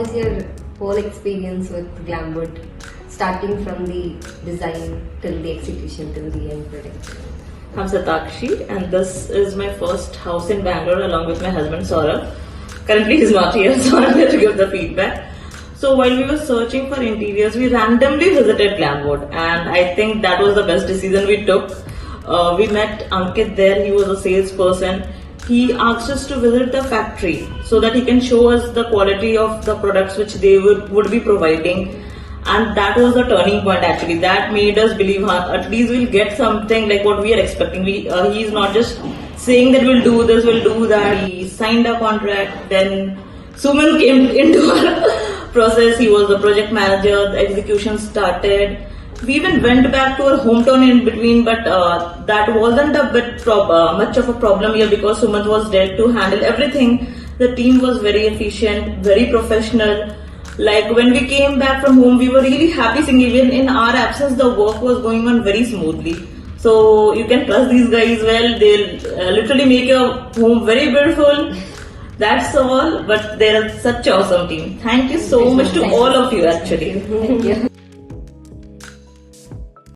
is your whole experience with Glamwood, starting from the design till the execution till the end product? I'm Shatakshi, and this is my first house in Bangalore along with my husband Saurav. Currently he's not here, so I'm here to give the feedback. So while we were searching for interiors, we randomly visited Glamwood, and I think that was the best decision we took. We met Ankit there. He was a salesperson. He asked us to visit the factory so that he can show us the quality of the products which they would be providing. And that was the turning point actually. That made us believe, at least we'll get something like what we are expecting. He's not just saying that we'll do this, we'll do that. He signed a contract. Then Suman came into our process. He was the project manager. The execution started. We even went back to our hometown in between, but that wasn't a bit much of a problem here because Sumant was there to handle everything. The team was very efficient, very professional. Like when we came back from home, we were really happy seeing even in our absence, the work was going on very smoothly. So you can trust these guys well. They'll literally make your home very beautiful. That's all, but they're such an awesome team. Thank you so much to all of you actually. Thank you.